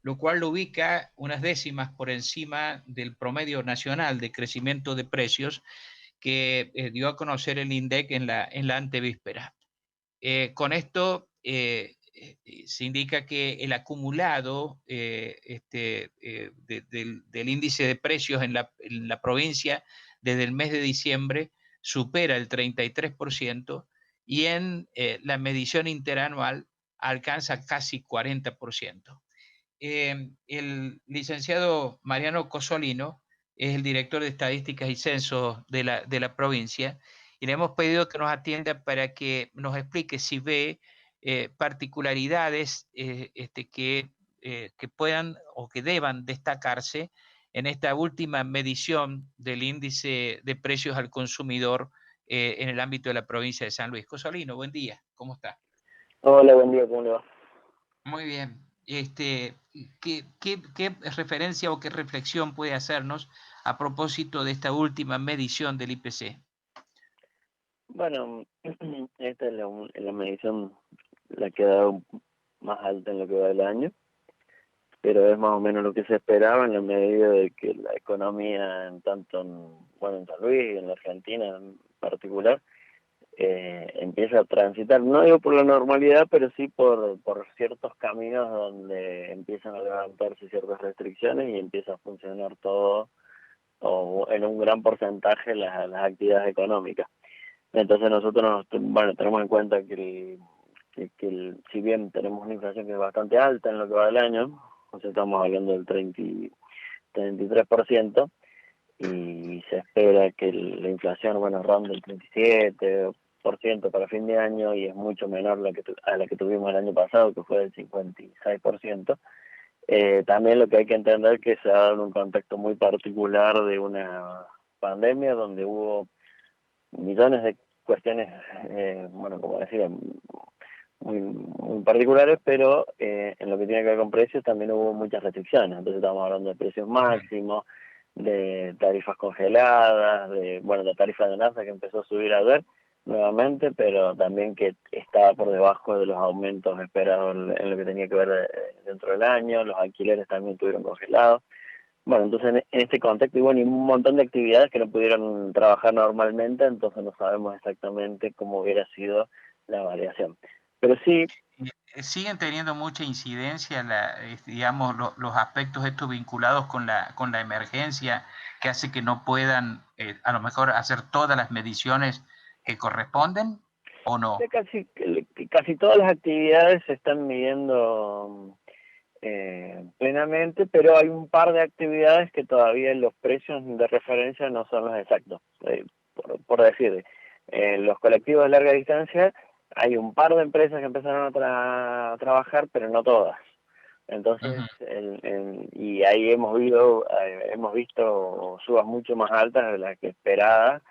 lo cual lo ubica unas décimas por encima del promedio nacional de crecimiento de precios que dio a conocer el INDEC en la antevíspera. Con esto se indica que el acumulado del índice de precios en la provincia desde el mes de diciembre supera el 33% y en la medición interanual alcanza casi 40%. El licenciado Mariano Cosolino es el director de Estadísticas y Censos de la provincia y le hemos pedido que nos atienda para que nos explique si ve particularidades que puedan o que deban destacarse en esta última medición del índice de precios al consumidor en el ámbito de la provincia de San Luis. Cosolino, buen día, ¿cómo está? Hola, buen día, ¿cómo le va? Muy bien. ¿Qué referencia o qué reflexión puede hacernos a propósito de esta última medición del IPC? Bueno, esta es la medición la que ha dado más alta en lo que va del año, pero es más o menos lo que se esperaba en la medida de que la economía, en San Luis y en la Argentina en particular, empieza a transitar, no digo por la normalidad, pero sí por ciertos caminos donde empiezan a levantarse ciertas restricciones y empieza a funcionar todo, o en un gran porcentaje, las actividades económicas. Entonces nosotros tenemos en cuenta si bien tenemos una inflación que es bastante alta en lo que va del año, o sea, estamos hablando del 33%, y se espera que la inflación, ronde el 37% para fin de año, y es mucho menor a la que tuvimos el año pasado, que fue del 56%. También lo que hay que entender es que se ha dado en un contexto muy particular de una pandemia donde hubo millones de cuestiones, como decía, muy particulares, pero en lo que tiene que ver con precios también hubo muchas restricciones. Entonces estamos hablando de precios máximos, de tarifas congeladas, de la tarifa de nafta que empezó a subir ayer nuevamente, pero también que estaba por debajo de los aumentos esperados en lo que tenía que ver dentro del año. Los alquileres también estuvieron congelados. Entonces en este contexto, y un montón de actividades que no pudieron trabajar normalmente, entonces no sabemos exactamente cómo hubiera sido la variación. Pero sí. ¿Siguen teniendo mucha incidencia, digamos, los aspectos estos vinculados con la emergencia que hace que no puedan a lo mejor hacer todas las mediciones que corresponden o no? Casi todas las actividades se están midiendo plenamente, pero hay un par de actividades que todavía los precios de referencia no son los exactos. Por decir, los colectivos de larga distancia, hay un par de empresas que empezaron a trabajar, pero no todas. Entonces, y ahí hemos visto subas mucho más altas de las que esperadas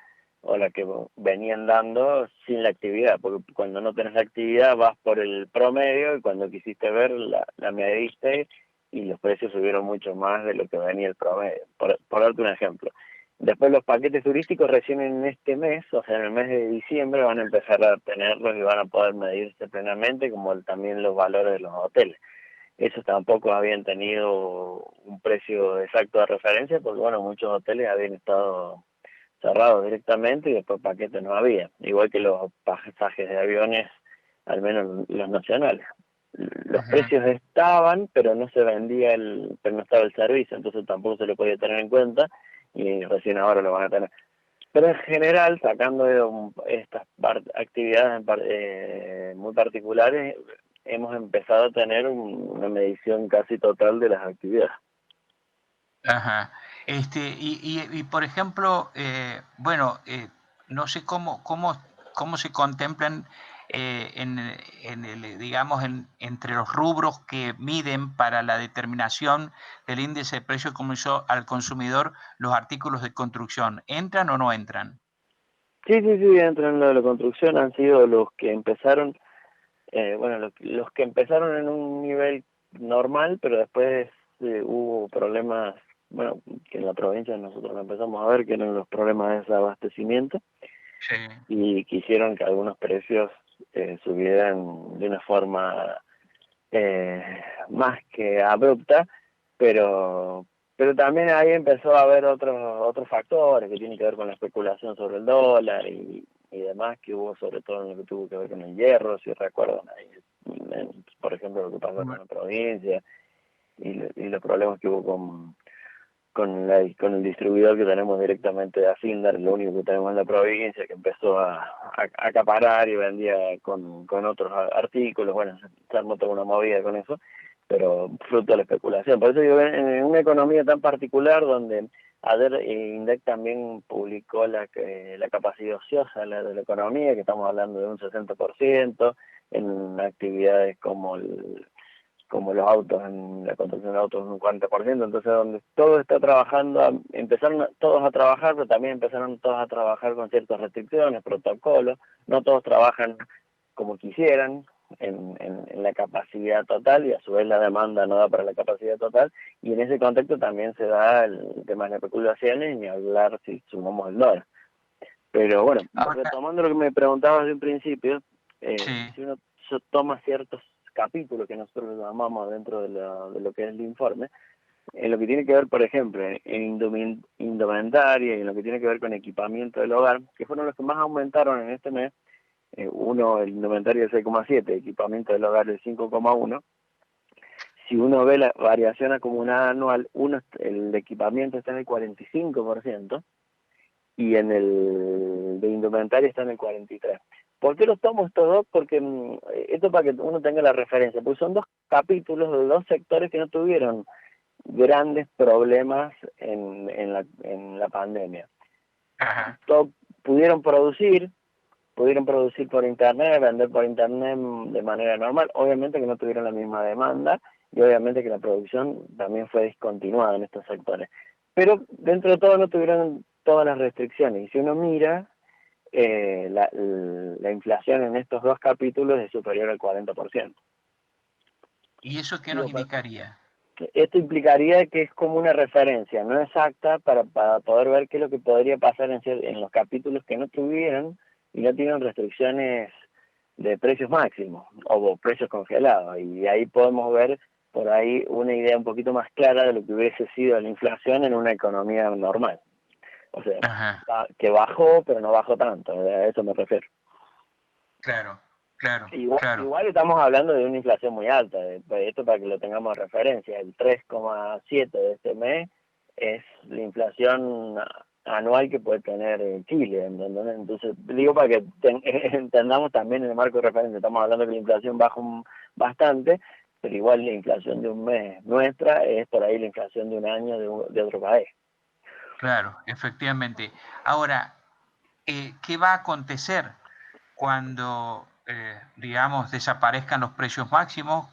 o las que venían dando sin la actividad, porque cuando no tenés la actividad vas por el promedio, y cuando quisiste ver la mediste y los precios subieron mucho más de lo que venía el promedio, por darte un ejemplo. Después los paquetes turísticos recién en este mes, o sea en el mes de diciembre, van a empezar a tenerlos y van a poder medirse plenamente, como también los valores de los hoteles. Esos tampoco habían tenido un precio exacto de referencia, porque muchos hoteles habían estado cerrados directamente y después paquetes no había, igual que los pasajes de aviones, al menos los nacionales. Los precios estaban, pero no se vendía pero no estaba el servicio, entonces tampoco se lo podía tener en cuenta, y recién ahora lo van a tener. Pero en general, sacando estas actividades muy particulares, hemos empezado a tener una medición casi total de las actividades. Ajá. Y por ejemplo, no sé cómo se contemplan digamos, entre los rubros que miden para la determinación del índice de precio al consumidor los artículos de construcción. ¿Entran o no entran? Sí, entran en lo de la construcción, han sido los que empezaron, los que empezaron en un nivel normal, pero después hubo problemas, que en la provincia nosotros lo empezamos a ver, que eran los problemas de desabastecimiento. Sí. Y quisieron que algunos precios subieran de una forma más que abrupta, pero también ahí empezó a haber otros factores que tienen que ver con la especulación sobre el dólar y demás que hubo, sobre todo en lo que tuvo que ver con el hierro, si recuerdan ahí, por ejemplo, lo que pasó con la provincia y los problemas que hubo con el distribuidor que tenemos directamente de Asindar, lo único que tenemos en la provincia, que empezó a acaparar y vendía con otros artículos. Bueno, se armó toda una movida con eso, pero fruto de la especulación. Por eso digo, en una economía tan particular donde ayer INDEC también publicó la capacidad ociosa de la economía, que estamos hablando de un 60%, en actividades como los autos, en la construcción de autos un 40%, entonces donde todo está trabajando, empezaron todos a trabajar, pero también empezaron todos a trabajar con ciertas restricciones, protocolos, no todos trabajan como quisieran en la capacidad total y a su vez la demanda no da para la capacidad total, y en ese contexto también se da el tema de las especulaciones, ni hablar si sumamos el dólar. Pero bueno, retomando lo que me preguntabas de un principio, Sí. si uno toma ciertos capítulos que nosotros llamamos dentro de lo que es el informe, en lo que tiene que ver, por ejemplo, en indumentaria y en lo que tiene que ver con equipamiento del hogar, que fueron los que más aumentaron en este mes, el indumentario del 6,7, equipamiento del hogar del 5,1. Si uno ve la variación acumulada anual, el equipamiento está en el 45%, y en el de indumentaria está en el 43%. ¿Por qué los tomo estos dos? Porque esto para que uno tenga la referencia, pues son dos capítulos de dos sectores que no tuvieron grandes problemas en la pandemia. Ajá. Pudieron producir por internet, vender por internet de manera normal, obviamente que no tuvieron la misma demanda y obviamente que la producción también fue discontinuada en estos sectores. Pero dentro de todo no tuvieron todas las restricciones, y si uno mira, la inflación en estos dos capítulos es superior al 40%. ¿Y eso qué nos indicaría? Esto implicaría que es como una referencia, no exacta, para poder ver qué es lo que podría pasar en los capítulos que no tuvieron y no tienen restricciones de precios máximos o precios congelados. Y ahí podemos ver por ahí una idea un poquito más clara de lo que hubiese sido la inflación en una economía normal. O sea, que bajó, pero no bajó tanto, a eso me refiero. Claro, claro, Igual, claro. igual estamos hablando de una inflación muy alta, esto para que lo tengamos de referencia, el 3,7 de este mes es la inflación anual que puede tener Chile, ¿entendés? Entonces, digo para que entendamos también en el marco de referencia, estamos hablando de que la inflación bajó bastante, pero igual la inflación de un mes nuestra es por ahí la inflación de un año de otro país. Claro, efectivamente. Ahora, ¿qué va a acontecer cuando, digamos, desaparezcan los precios máximos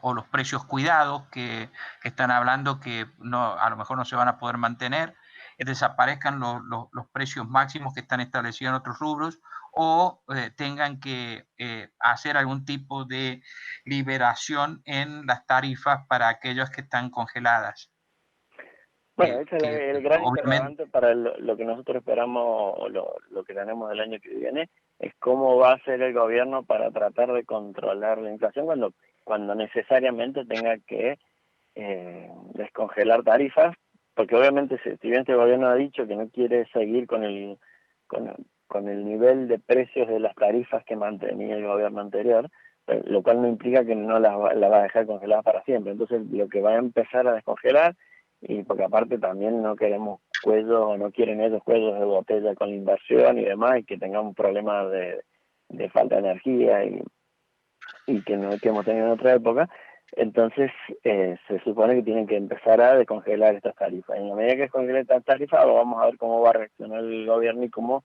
o los precios cuidados que están hablando que no, a lo mejor no se van a poder mantener, desaparezcan los precios máximos que están establecidos en otros rubros o tengan que hacer algún tipo de liberación en las tarifas para aquellos que están congeladas? Bueno, ese es el gran Obviamente, interrogante para lo que nosotros esperamos, o lo que tenemos del año que viene, es cómo va a ser el gobierno para tratar de controlar la inflación cuando necesariamente tenga que descongelar tarifas, porque obviamente si bien este gobierno ha dicho que no quiere seguir con el nivel de precios de las tarifas que mantenía el gobierno anterior, lo cual no implica que no las va a dejar congeladas para siempre. Entonces lo que va a empezar a descongelar, y porque aparte también no queremos cuellos, no quieren ellos cuellos de botella con la inversión y demás, y que tengamos problemas de falta de energía y que hemos tenido en otra época. Entonces se supone que tienen que empezar a descongelar estas tarifas. En la medida que descongelen estas tarifas, vamos a ver cómo va a reaccionar el gobierno y cómo,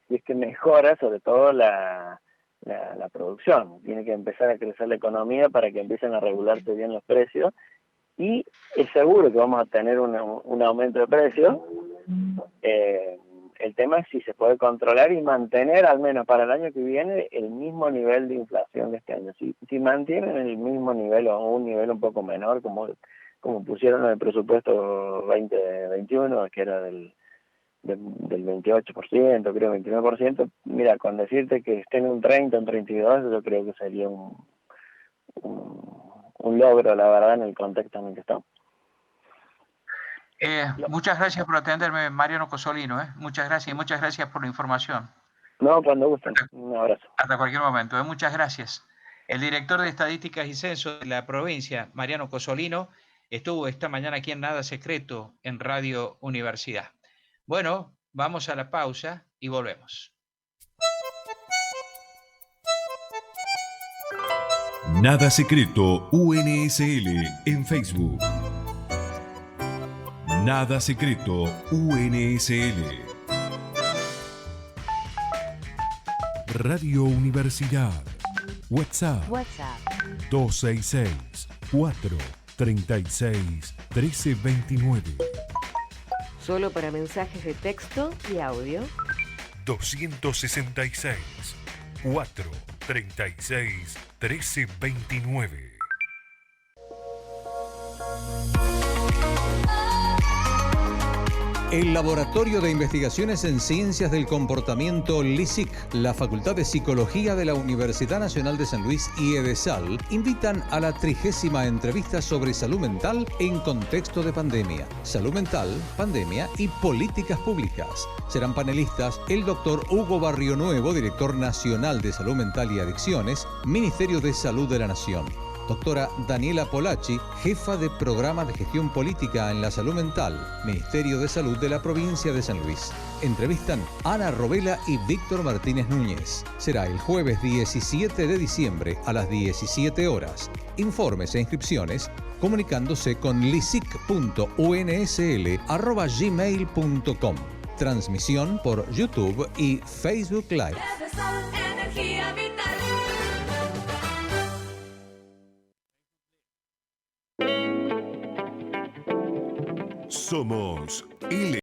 si es que mejora sobre todo la producción. Tiene que empezar a crecer la economía para que empiecen a regularse bien los precios, y es seguro que vamos a tener un aumento de precios. El tema es si se puede controlar y mantener, al menos para el año que viene, el mismo nivel de inflación de este año. Si mantienen el mismo nivel o un nivel un poco menor, como pusieron en el presupuesto 2021, que era del 28%, creo 29%, mira, con decirte que estén un 30, un 32, yo creo que sería un logro, la verdad, en el contexto en el que estamos. Muchas gracias por atenderme, Mariano Cosolino. Muchas gracias y muchas gracias por la información. No, cuando gusten. Un abrazo. Hasta cualquier momento. Muchas gracias. El director de Estadísticas y Censos de la provincia, Mariano Cosolino, estuvo esta mañana aquí en Nada Secreto, en Radio Universidad. Bueno, vamos a la pausa y volvemos. Nada Secreto UNSL en Facebook. Nada Secreto UNSL. Radio Universidad. WhatsApp 266-436-1329. Solo para mensajes de texto y audio. 266-436-1329. El Laboratorio de Investigaciones en Ciencias del Comportamiento LISIC, la Facultad de Psicología de la Universidad Nacional de San Luis y EDESAL invitan a la 30ª entrevista sobre salud mental en contexto de pandemia. Salud mental, pandemia y políticas públicas. Serán panelistas el doctor Hugo Barrio Nuevo, director nacional de Salud Mental y Adicciones, Ministerio de Salud de la Nación. Doctora Daniela Polacci, jefa de Programa de Gestión Política en la Salud Mental, Ministerio de Salud de la Provincia de San Luis. Entrevistan Ana Robela y Víctor Martínez Núñez. Será el jueves 17 de diciembre a las 17 horas. Informes e inscripciones comunicándose con lisic.unsl@gmail.com. Transmisión por YouTube y Facebook Live. Somos L.